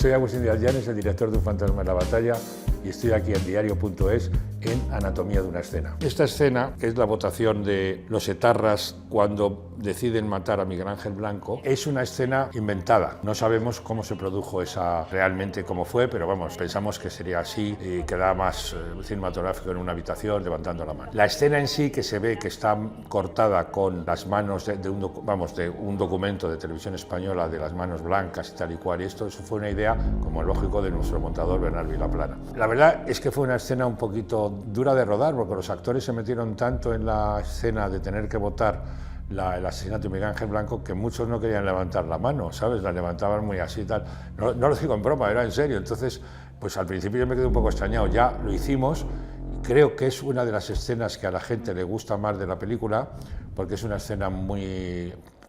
Soy Agustín Díaz Llanes, el director de Un fantasma en la batalla, y estoy aquí en diario.es en Anatomía de una escena. Esta escena, que es la votación de los etarras cuando deciden matar a Miguel Ángel Blanco, es una escena inventada. No sabemos cómo se produjo esa realmente cómo fue, pero vamos, pensamos que sería así y queda más cinematográfico en una habitación levantando la mano. La escena en sí, que se ve que está cortada con las manos de un documento de televisión española, de las manos blancas y tal y cual, y eso fue una idea, como lógico, de nuestro montador Bernard Vilaplana. La verdad es que fue una escena un poquito dura de rodar, porque los actores se metieron tanto en la escena de tener que votar el asesinato de Miguel Ángel Blanco, que muchos no querían levantar la mano, ¿sabes? La levantaban muy así y tal. No lo digo en broma, era en serio. Entonces, pues al principio yo me quedé un poco extrañado. Ya lo hicimos. Creo que es una de las escenas que a la gente le gusta más de la película, porque es una escena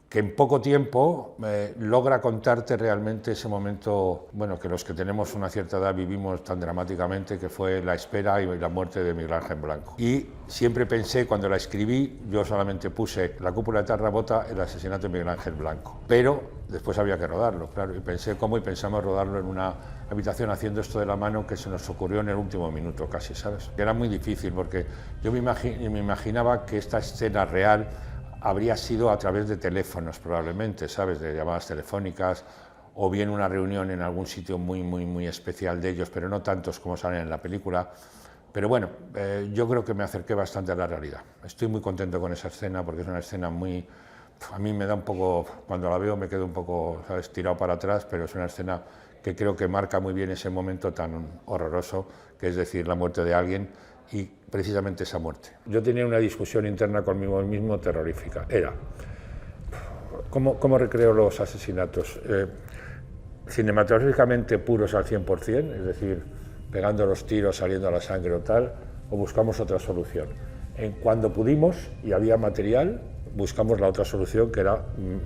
que en poco tiempo logra contarte realmente ese momento, bueno, que los que tenemos una cierta edad vivimos tan dramáticamente, que fue la espera y la muerte de Miguel Ángel Blanco. Y siempre pensé, cuando la escribí, yo solamente puse la cúpula de Tarrabota, el asesinato de Miguel Ángel Blanco. Pero después había que rodarlo, claro, y pensamos rodarlo en una habitación haciendo esto de la mano, que se nos ocurrió en el último minuto casi, ¿sabes? Era muy difícil, porque yo me imaginaba que esta escena real habría sido a través de teléfonos probablemente, ¿sabes?, de llamadas telefónicas, o bien una reunión en algún sitio muy especial de ellos, pero no tantos como salen en la película. Pero bueno, yo creo que me acerqué bastante a la realidad. Estoy muy contento con esa escena, porque es una escena a mí me da un poco, cuando la veo me quedo un poco, ¿sabes?, tirado para atrás, pero es una escena que creo que marca muy bien ese momento tan horroroso, que es decir, la muerte de alguien, y precisamente esa muerte. Yo tenía una discusión interna conmigo mismo terrorífica. Era, ¿cómo recreo los asesinatos? ¿Cinematográficamente puros al 100%, es decir, pegando los tiros, saliendo a la sangre o tal, o buscamos otra solución? Cuando pudimos y había material, buscamos la otra solución, que era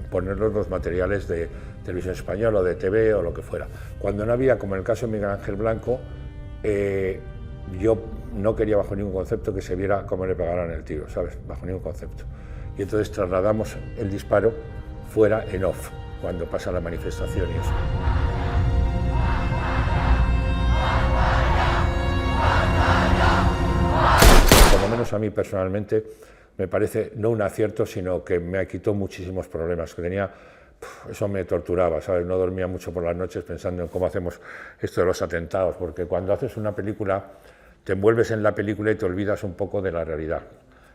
ponernos los materiales de televisión española o de TV o lo que fuera. Cuando no había, como en el caso de Miguel Ángel Blanco, yo no quería bajo ningún concepto que se viera cómo le pegaran el tiro, ¿sabes? Bajo ningún concepto. Y entonces trasladamos el disparo fuera en off, cuando pasa la manifestación y eso. Por lo menos a mí personalmente me parece no un acierto, sino que me quitó muchísimos problemas que tenía. Eso me torturaba, ¿sabes? No dormía mucho por las noches pensando en cómo hacemos esto de los atentados, porque cuando haces una película te envuelves en la película y te olvidas un poco de la realidad.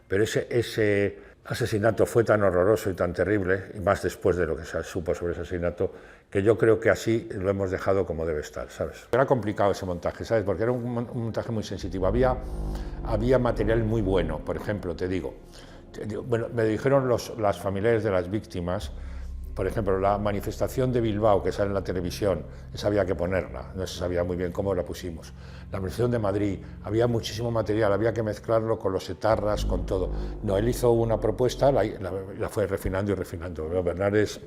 Pero ese asesinato fue tan horroroso y tan terrible, y más después de lo que se supo sobre ese asesinato, que yo creo que así lo hemos dejado como debe estar, ¿sabes? Era complicado ese montaje, ¿sabes? Porque era un montaje muy sensitivo. Había material muy bueno, por ejemplo, te digo, bueno, me dijeron las familiares de las víctimas. Por ejemplo, la manifestación de Bilbao, que sale en la televisión, esa había que ponerla, no se sabía muy bien cómo la pusimos. La manifestación de Madrid, había muchísimo material, había que mezclarlo con los etarras, con todo. No, él hizo una propuesta, la fue refinando y refinando. Bernard es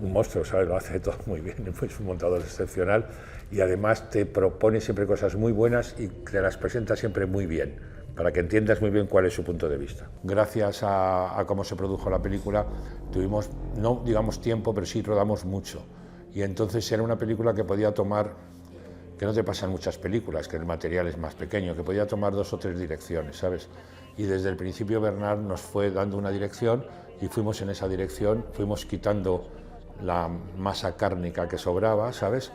un monstruo, ¿sabes? Lo hace todo muy bien, es un montador excepcional y además te propone siempre cosas muy buenas y te las presenta siempre muy bien, para que entiendas muy bien cuál es su punto de vista. Gracias a cómo se produjo la película, tuvimos, no digamos tiempo, pero sí rodamos mucho. Y entonces era una película que podía tomar, que no te pasan muchas películas, que el material es más pequeño, que podía tomar 2 o 3 direcciones, ¿sabes? Y desde el principio Bernard nos fue dando una dirección y fuimos en esa dirección, fuimos quitando la masa cárnica que sobraba, ¿sabes?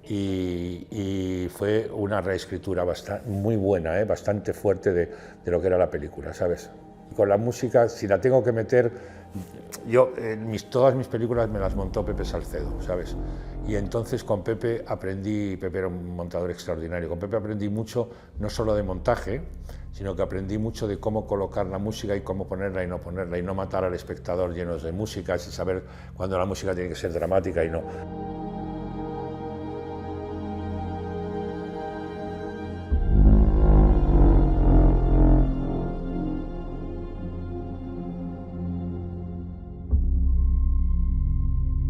Y fue una reescritura muy buena, bastante fuerte de lo que era la película, ¿sabes? Con la música, si la tengo que meter, todas mis películas me las montó Pepe Salcedo, ¿sabes? Y entonces con Pepe era un montador extraordinario, con Pepe aprendí mucho, no solo de montaje, sino que aprendí mucho de cómo colocar la música y cómo ponerla y no matar al espectador llenos de músicas y saber cuándo la música tiene que ser dramática y no.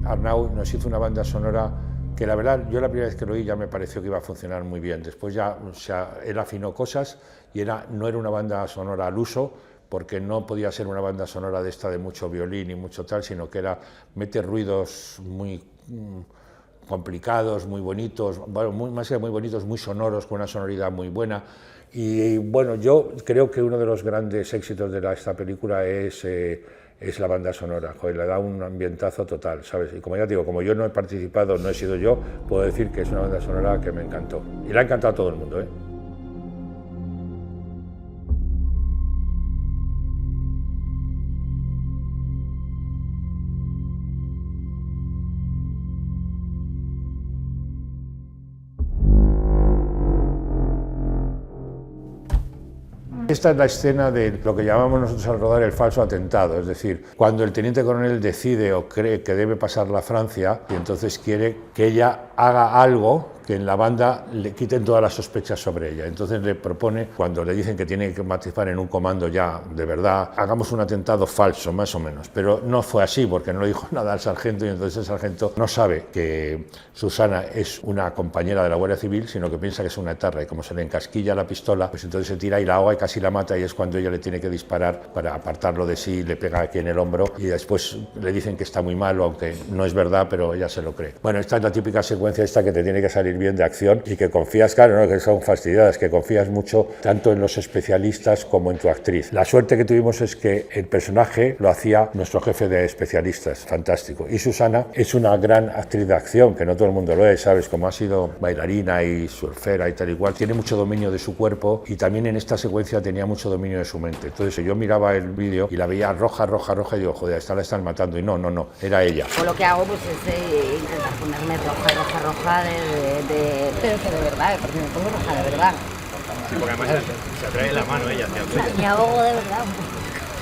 Arnau nos hizo una banda sonora que la verdad, yo la primera vez que lo oí ya me pareció que iba a funcionar muy bien. Después ya, él afinó cosas y no era una banda sonora al uso, porque no podía ser una banda sonora de mucho violín y mucho tal, sino que mete ruidos muy complicados, muy bonitos, bueno, más que muy bonitos, muy sonoros, con una sonoridad muy buena. Y bueno, yo creo que uno de los grandes éxitos de esta película es la banda sonora. Joder, le da un ambientazo total, ¿sabes? Y como ya digo, como yo no he participado, no he sido yo, puedo decir que es una banda sonora que me encantó. Y le ha encantado a todo el mundo, ¿eh? Esta es la escena de lo que llamamos nosotros al rodar el falso atentado, es decir, cuando el teniente coronel decide o cree que debe pasarla a Francia y entonces quiere que ella haga algo que en la banda le quiten todas las sospechas sobre ella. Entonces le propone, cuando le dicen que tiene que participar en un comando ya de verdad, hagamos un atentado falso, más o menos. Pero no fue así, porque no le dijo nada al sargento y entonces el sargento no sabe que Susana es una compañera de la Guardia Civil, sino que piensa que es una etarra y como se le encasquilla la pistola, pues entonces se tira y la ahoga y casi la mata y es cuando ella le tiene que disparar para apartarlo de sí, le pega aquí en el hombro y después le dicen que está muy malo, aunque no es verdad, pero ella se lo cree. Bueno, esta es la típica secuencia esta que te tiene que salir bien de acción y que confías, claro, no que son fastidiadas, que confías mucho tanto en los especialistas como en tu actriz. La suerte que tuvimos es que el personaje lo hacía nuestro jefe de especialistas, fantástico. Y Susana es una gran actriz de acción, que no todo el mundo lo es, ¿sabes? Como ha sido bailarina y surfera y tal y cual, tiene mucho dominio de su cuerpo y también en esta secuencia tenía mucho dominio de su mente. Entonces yo miraba el vídeo y la veía roja, roja, roja y digo, joder, esta la están matando. Y no, era ella. Pues lo que hago pues es intentar ponerme roja, roja, roja pero que de verdad, porque me pongo roja de verdad. Sí, porque además se atrae la mano ella hacia el tuyo. Me ahogo de verdad.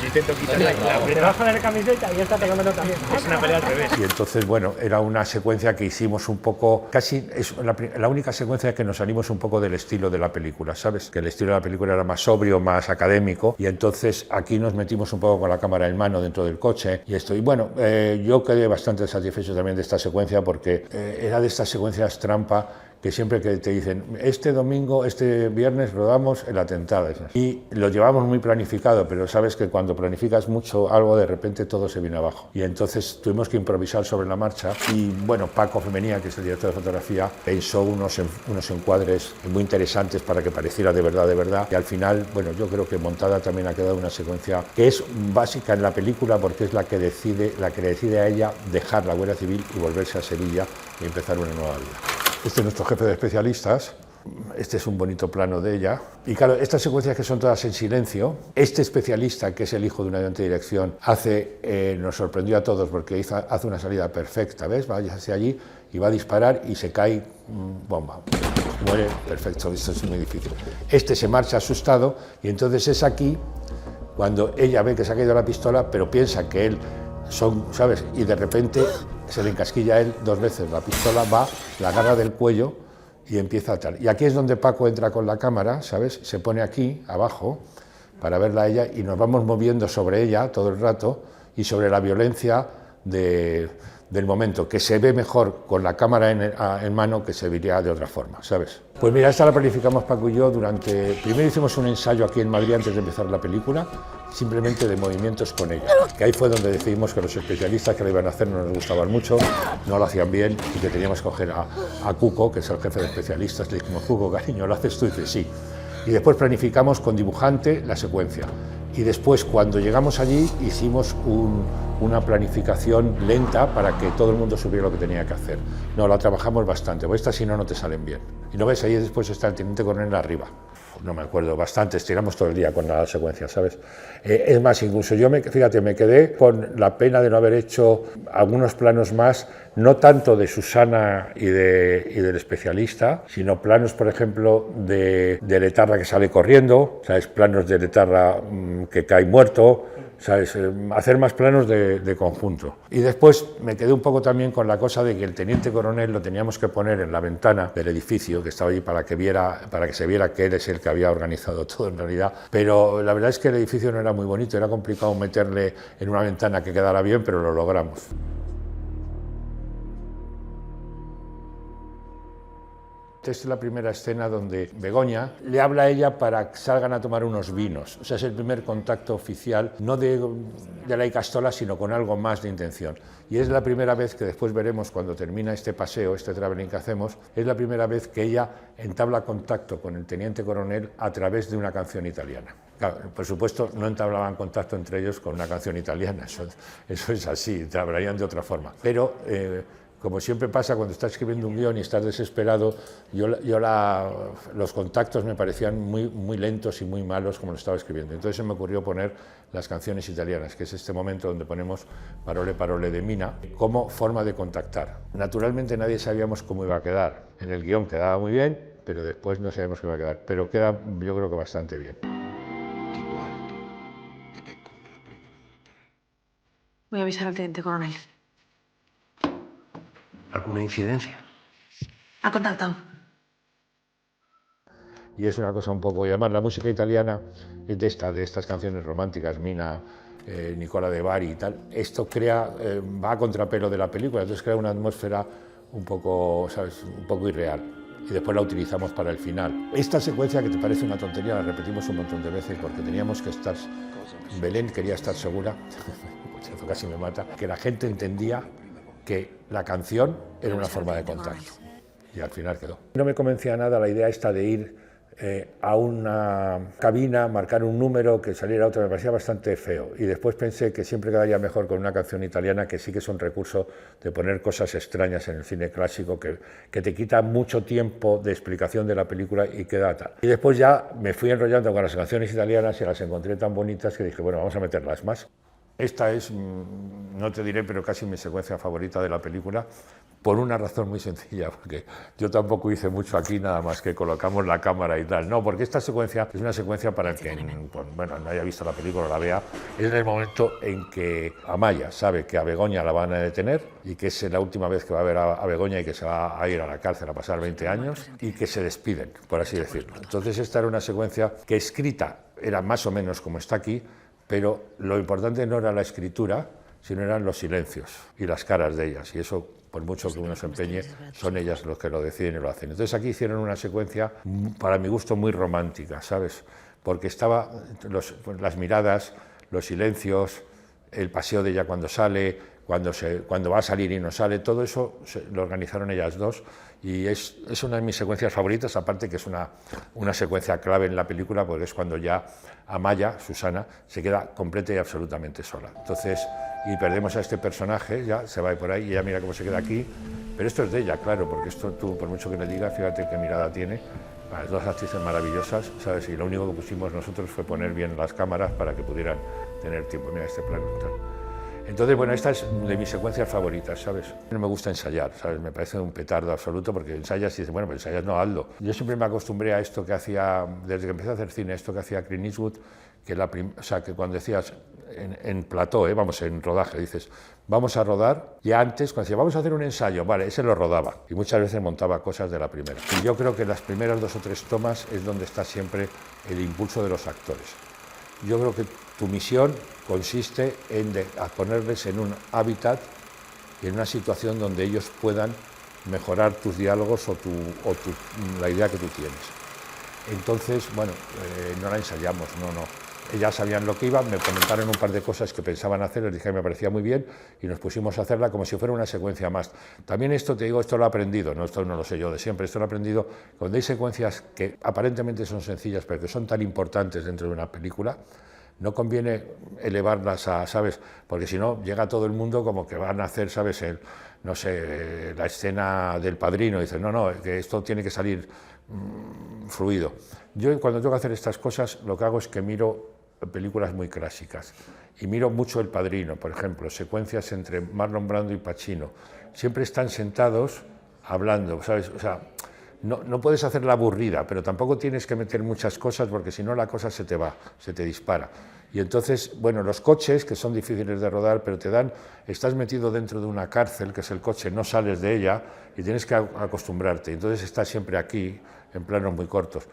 Yo intento quitarle la Te vas a poner camiseta y esta te come también. Es una pelea al revés. Y entonces, bueno, era una secuencia que hicimos un poco, casi es la única secuencia que nos salimos un poco del estilo de la película, ¿sabes? Que el estilo de la película era más sobrio, más académico, y entonces aquí nos metimos un poco con la cámara en mano dentro del coche y esto. Y bueno, yo quedé bastante satisfecho también de esta secuencia porque era de estas secuencias trampa que siempre que te dicen, este domingo, este viernes rodamos el atentado. Y lo llevamos muy planificado, pero sabes que cuando planificas mucho algo, de repente todo se viene abajo. Y entonces tuvimos que improvisar sobre la marcha. Y bueno, Paco Femenía, que es el director de fotografía, pensó unos encuadres muy interesantes para que pareciera de verdad. Y al final, bueno, yo creo que montada también ha quedado una secuencia que es básica en la película porque es la que le decide a ella dejar la Guardia Civil y volverse a Sevilla y empezar una nueva vida. Este es nuestro jefe de especialistas, este es un bonito plano de ella. Y claro, estas secuencias que son todas en silencio, este especialista, que es el hijo de un ayudante de dirección, nos sorprendió a todos porque hace una salida perfecta, ¿ves? Va hacia allí y va a disparar y se cae, bomba, muere, perfecto, esto es muy difícil. Este se marcha asustado y entonces es aquí cuando ella ve que se ha caído la pistola, pero piensa que él ¿sabes? Y de repente se le encasquilla a él 2 veces, la pistola va, la agarra del cuello y empieza a tal. Y aquí es donde Paco entra con la cámara, ¿sabes? Se pone aquí, abajo, para verla a ella y nos vamos moviendo sobre ella todo el rato y sobre la violencia del momento, que se ve mejor con la cámara en mano que se vería de otra forma, ¿sabes? Pues mira, esta la planificamos Paco y yo primero hicimos un ensayo aquí en Madrid antes de empezar la película, simplemente de movimientos con ella, que ahí fue donde decidimos que los especialistas que lo iban a hacer no nos gustaban mucho, no lo hacían bien y que teníamos que coger a Cuco, que es el jefe de especialistas, le dijimos, Cuco, cariño, ¿lo haces tú? Y dice, sí. Y después planificamos con dibujante la secuencia. Y después, cuando llegamos allí, hicimos una planificación lenta para que todo el mundo supiera lo que tenía que hacer. No, la trabajamos bastante, porque estas si no, no te salen bien. Y no ves, ahí después está el teniente coronel arriba. No me acuerdo, bastante, estiramos todo el día con la secuencia, ¿sabes? Es más, incluso yo, fíjate, me quedé con la pena de no haber hecho algunos planos más, no tanto de Susana y del especialista, sino planos, por ejemplo, de Letarra que sale corriendo, ¿sabes? Planos de Letarra que cae muerto, ¿sabes? Hacer más planos de conjunto. Y después me quedé un poco también con la cosa de que el teniente coronel lo teníamos que poner en la ventana del edificio, que estaba allí para que se viera que él es el que había organizado todo en realidad, pero la verdad es que el edificio no era muy bonito, era complicado meterle en una ventana que quedara bien, pero lo logramos. Esta es la primera escena donde Begoña le habla a ella para que salgan a tomar unos vinos. O sea, es el primer contacto oficial, no de la Icastola, sino con algo más de intención. Y es la primera vez que después veremos cuando termina este paseo, este traveling que hacemos, es la primera vez que ella entabla contacto con el teniente coronel a través de una canción italiana. Claro, por supuesto, no entablaban contacto entre ellos con una canción italiana, eso es así, te hablarían de otra forma. Pero, como siempre pasa cuando estás escribiendo un guión y estás desesperado, los contactos me parecían muy lentos y muy malos como lo estaba escribiendo. Entonces se me ocurrió poner las canciones italianas, que es este momento donde ponemos Parole Parole de Mina, como forma de contactar. Naturalmente nadie sabíamos cómo iba a quedar. En el guión quedaba muy bien, pero después no sabíamos cómo iba a quedar. Pero queda, yo creo que bastante bien. Voy a avisar al teniente coronel. ¿Alguna incidencia? Ha contactado. Y es una cosa un poco, y además la música italiana es de estas canciones románticas, Mina, Nicola de Bari y tal. Esto crea, va a contrapelo de la película, entonces crea una atmósfera un poco, ¿sabes?, un poco irreal. Y después la utilizamos para el final. Esta secuencia, que te parece una tontería, la repetimos un montón de veces porque teníamos que estar, Belén quería estar segura, pues eso casi me mata, que la gente entendía que la canción era una forma de contacto. Y al final quedó. No me convencía nada la idea esta de ir a una cabina, marcar un número, que saliera otro, me parecía bastante feo. Y después pensé que siempre quedaría mejor con una canción italiana, que sí que es un recurso de poner cosas extrañas en el cine clásico, que te quita mucho tiempo de explicación de la película y queda tal. Y después ya me fui enrollando con las canciones italianas y las encontré tan bonitas que dije, bueno, vamos a meterlas más. Esta es, no te diré, pero casi mi secuencia favorita de la película, por una razón muy sencilla, porque yo tampoco hice mucho aquí, nada más que colocamos la cámara y tal. No, porque esta secuencia es una secuencia para el que bueno, no haya visto la película o la vea, es en el momento en que Amaya sabe que a Begoña la van a detener y que es la última vez que va a ver a Begoña y que se va a ir a la cárcel a pasar 20 años y que se despiden, por así decirlo. Entonces esta era una secuencia que escrita era más o menos como está aquí, pero lo importante no era la escritura, sino eran los silencios y las caras de ellas, y eso, por mucho que uno se empeñe, son ellas los que lo deciden y lo hacen. Entonces aquí hicieron una secuencia, para mi gusto, muy romántica, ¿sabes? Porque estaba las miradas, los silencios, el paseo de ella cuando sale, cuando va a salir y no sale, todo eso lo organizaron ellas dos, y es una de mis secuencias favoritas, aparte que es una secuencia clave en la película, porque es cuando ya Amaya, Susana, se queda completa y absolutamente sola. Entonces, y perdemos a este personaje, ya se va por ahí y ella mira cómo se queda aquí, pero esto es de ella, claro, porque esto tú, por mucho que le digas, fíjate qué mirada tiene, las dos actrices maravillosas, ¿sabes? Y lo único que pusimos nosotros fue poner bien las cámaras para que pudieran tener tiempo. Mira este plano tal. Entonces, bueno, esta es de mis secuencias favoritas, ¿sabes? No me gusta ensayar, ¿sabes? Me parece un petardo absoluto, porque ensayas y dices, bueno, pues ensayas, no, hazlo. Yo siempre me acostumbré a esto que hacía, desde que empecé a hacer cine, esto que hacía Clint Eastwood, o sea, que cuando decías en plató, vamos, en rodaje, dices, vamos a rodar, y antes, cuando decía, vamos a hacer un ensayo, vale, ese lo rodaba, y muchas veces montaba cosas de la primera. Y yo creo que las primeras 2 o 3 tomas es donde está siempre el impulso de los actores. Yo creo que tu misión consiste en ponerles en un hábitat y en una situación donde ellos puedan mejorar tus diálogos o la idea que tú tienes. Entonces, bueno, no la ensayamos, no. Ellas sabían lo que iba, me comentaron un par de cosas que pensaban hacer, les dije que me parecía muy bien y nos pusimos a hacerla como si fuera una secuencia más. También esto, te digo, esto lo he aprendido, no, esto no lo sé yo de siempre, esto lo he aprendido cuando hay secuencias que aparentemente son sencillas pero que son tan importantes dentro de una película, no conviene elevarlas a, ¿sabes? Porque si no, llega todo el mundo como que van a hacer, ¿sabes? No sé, la escena del Padrino, y dicen, no, que esto tiene que salir fluido. Yo cuando tengo que hacer estas cosas, lo que hago es que miro películas muy clásicas y miro mucho El Padrino, por ejemplo, secuencias entre Marlon Brando y Pacino. Siempre están sentados hablando, ¿sabes? O sea, no puedes hacerla aburrida, pero tampoco tienes que meter muchas cosas porque si no la cosa se te va, se te dispara. Y entonces, bueno, los coches, que son difíciles de rodar, pero estás metido dentro de una cárcel, que es el coche, no sales de ella y tienes que acostumbrarte. Entonces estás siempre aquí, en planos muy cortos.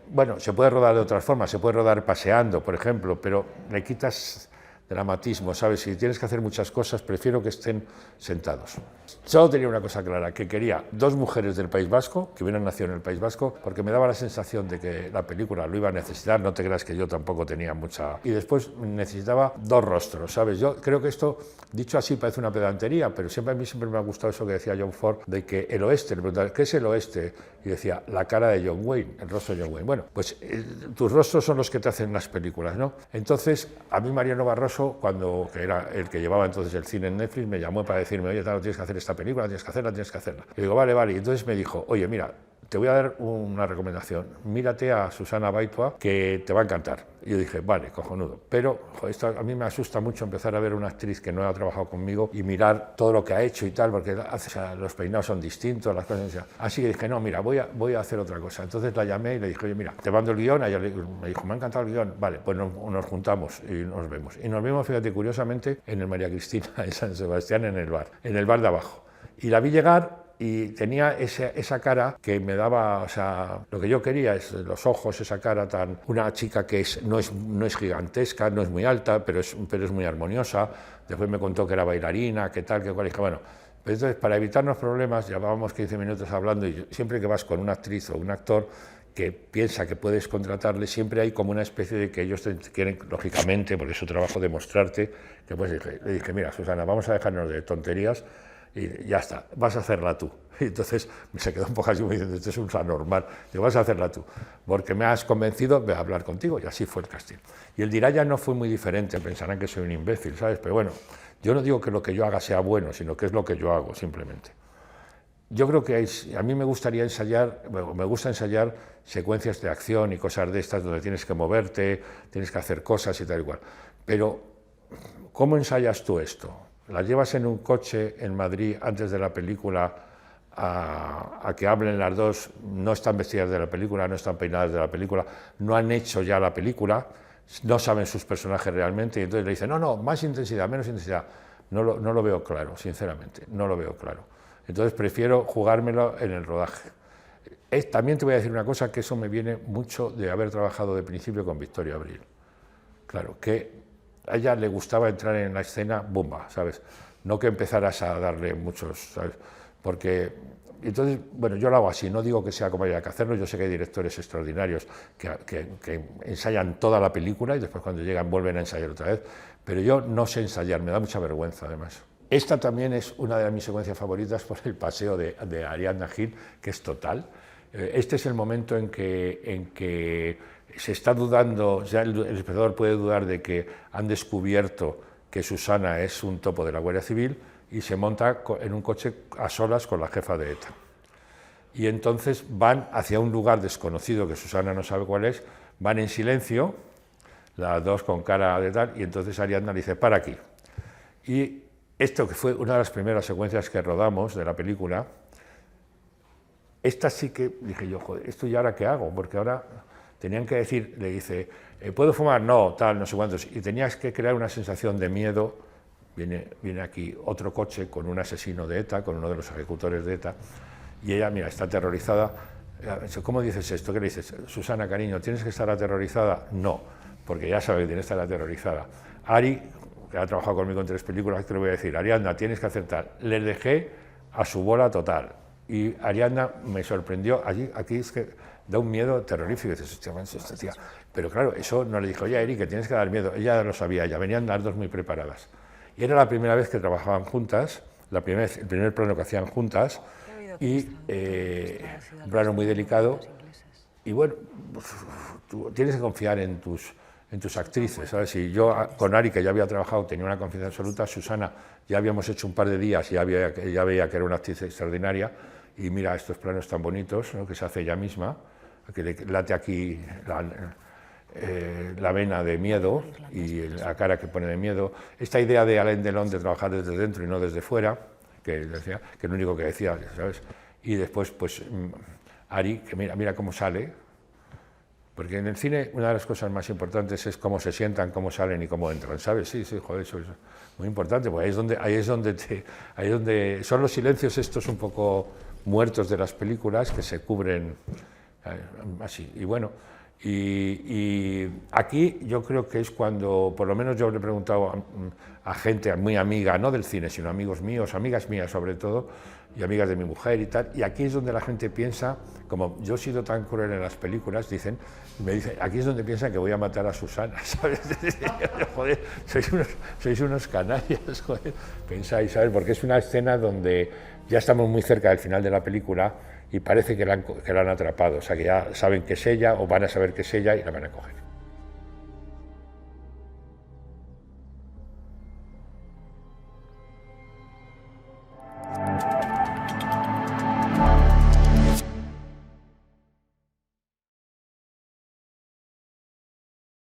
Bueno, se puede rodar de otras formas, se puede rodar paseando, por ejemplo, pero le quitas dramatismo, ¿sabes? Si tienes que hacer muchas cosas, prefiero que estén sentados. Solo tenía una cosa clara, que quería 2 mujeres del País Vasco, que hubieran nacido en el País Vasco, porque me daba la sensación de que la película lo iba a necesitar, no te creas que yo tampoco tenía mucha... Y después necesitaba 2 rostros, ¿sabes? Yo creo que esto, dicho así, parece una pedantería, pero a mí siempre me ha gustado eso que decía John Ford, de que el oeste, le preguntaba, ¿qué es el oeste? Y decía, la cara de John Wayne, el rostro de John Wayne. Bueno, pues tus rostros son los que te hacen las películas, ¿no? Entonces, a mí Mariano Barroso, que era el que llevaba entonces el cine en Netflix, me llamó para decirme, oye, tal, tienes que hacer esta película, tienes que hacerla. Y digo, vale. Y entonces me dijo, oye, mira, te voy a dar una recomendación, mírate a Susana Baitua, que te va a encantar. Y yo dije, vale, cojonudo. Pero joder, esto a mí me asusta mucho empezar a ver una actriz que no ha trabajado conmigo y mirar todo lo que ha hecho y tal, porque los peinados son distintos, las cosas. Así que dije, no, mira, voy a hacer otra cosa. Entonces la llamé y le dije, oye, mira, te mando el guión. Ella me dijo, me ha encantado el guión. Vale, pues nos juntamos y nos vemos. Y nos vimos, fíjate, curiosamente, en el María Cristina, en San Sebastián, en el bar de abajo. Y la vi llegar y tenía esa cara que me daba, o sea, lo que yo quería es los ojos, esa cara tan... Una chica que no es gigantesca, no es muy alta, pero es muy armoniosa. Después me contó que era bailarina, qué tal, qué cual. Y dije, bueno, pues entonces para evitarnos problemas, llevábamos 15 minutos hablando y siempre que vas con una actriz o un actor que piensa que puedes contratarle, siempre hay como una especie de que ellos te quieren, lógicamente, porque es su trabajo demostrarte, que pues le dije, mira, Susana, vamos a dejarnos de tonterías, y ya está, vas a hacerla tú. Y entonces se quedó un poco así diciendo, esto es un anormal, digo, vas a hacerla tú, porque me has convencido, voy a hablar contigo, y así fue el casting. Y el Diraya no fue muy diferente, pensarán que soy un imbécil, ¿sabes? Pero bueno, yo no digo que lo que yo haga sea bueno, sino que es lo que yo hago, simplemente. Yo creo que a mí me gusta ensayar secuencias de acción y cosas de estas donde tienes que moverte, tienes que hacer cosas y tal y cual. Pero, ¿cómo ensayas tú esto? ¿Las llevas en un coche en Madrid antes de la película a que hablen las dos? No están vestidas de la película, no están peinadas de la película, no han hecho ya la película, no saben sus personajes realmente y entonces le dicen, no, más intensidad, menos intensidad. No lo veo claro, sinceramente, no lo veo claro. Entonces prefiero jugármelo en el rodaje. También te voy a decir una cosa, que eso me viene mucho de haber trabajado de principio con Victoria Abril. Claro, que a ella le gustaba entrar en la escena, ¡bumba!, ¿sabes? No que empezaras a darle muchos, ¿sabes? Porque, entonces, bueno, yo lo hago así, no digo que sea como haya que hacerlo, yo sé que hay directores extraordinarios que ensayan toda la película y después cuando llegan vuelven a ensayar otra vez, pero yo no sé ensayar, me da mucha vergüenza además. Esta también es una de mis secuencias favoritas por el paseo de Ariadna Gil, que es total. Este es el momento en que se está dudando, ya el espectador puede dudar de que han descubierto que Susana es un topo de la Guardia Civil y se monta en un coche a solas con la jefa de ETA. Y entonces van hacia un lugar desconocido que Susana no sabe cuál es, van en silencio, las dos con cara de tal, y entonces Ariadna le dice, para aquí. Y esto, que fue una de las primeras secuencias que rodamos de la película, esta sí que dije yo, joder, ¿esto ya ahora qué hago? Porque ahora tenían que decir, le dice, ¿puedo fumar? No, tal, no sé cuántos. Y tenías que crear una sensación de miedo. Viene aquí otro coche con un asesino de ETA, con uno de los ejecutores de ETA, y ella, mira, está aterrorizada. ¿Cómo dices esto? ¿Qué le dices? Susana, cariño, ¿tienes que estar aterrorizada? No, porque ya sabe que tiene que estar aterrorizada. Ari, que ha trabajado conmigo en 3 películas, te lo voy a decir, Ariadna, tienes que aceptar. Les dejé a su bola total. Y Ariadna me sorprendió, aquí es que da un miedo terrorífico, y dices, hostia, tía. Pero claro, eso no le dijo, oye, Eri, que tienes que dar miedo, ella lo sabía, ya venían las dos muy preparadas. Y era la primera vez que trabajaban juntas, el primer plano que hacían juntas, y un plano muy delicado, y bueno, tú tienes que confiar en tus actrices, ¿sabes? Y yo con Ari, que ya había trabajado, tenía una confianza absoluta. Susana, ya habíamos hecho un par de días y ya veía que era una actriz extraordinaria, y mira estos planos tan bonitos, ¿no?, que se hace ella misma, que le late aquí la vena de miedo y la cara que pone de miedo. Esta idea de Alain Delon de trabajar desde dentro y no desde fuera, que decía, que es lo único que decía, ¿sabes? Y después, pues, Ari, que mira cómo sale, porque en el cine una de las cosas más importantes es cómo se sientan, cómo salen y cómo entran, ¿sabes? Sí, joder, eso es muy importante, porque ahí es donde son los silencios estos un poco muertos de las películas que se cubren así. Y bueno, Y aquí yo creo que es cuando, por lo menos yo le he preguntado a gente muy amiga, no del cine, sino amigos míos, amigas mías sobre todo, y amigas de mi mujer y tal, y aquí es donde la gente piensa, como yo he sido tan cruel en las películas, me dicen, aquí es donde piensan que voy a matar a Susana, ¿sabes? Joder, sois unos canallas, joder, pensáis, ¿sabes? Porque es una escena donde ya estamos muy cerca del final de la película y parece que la han atrapado, o sea que ya saben que es ella o van a saber que es ella y la van a coger.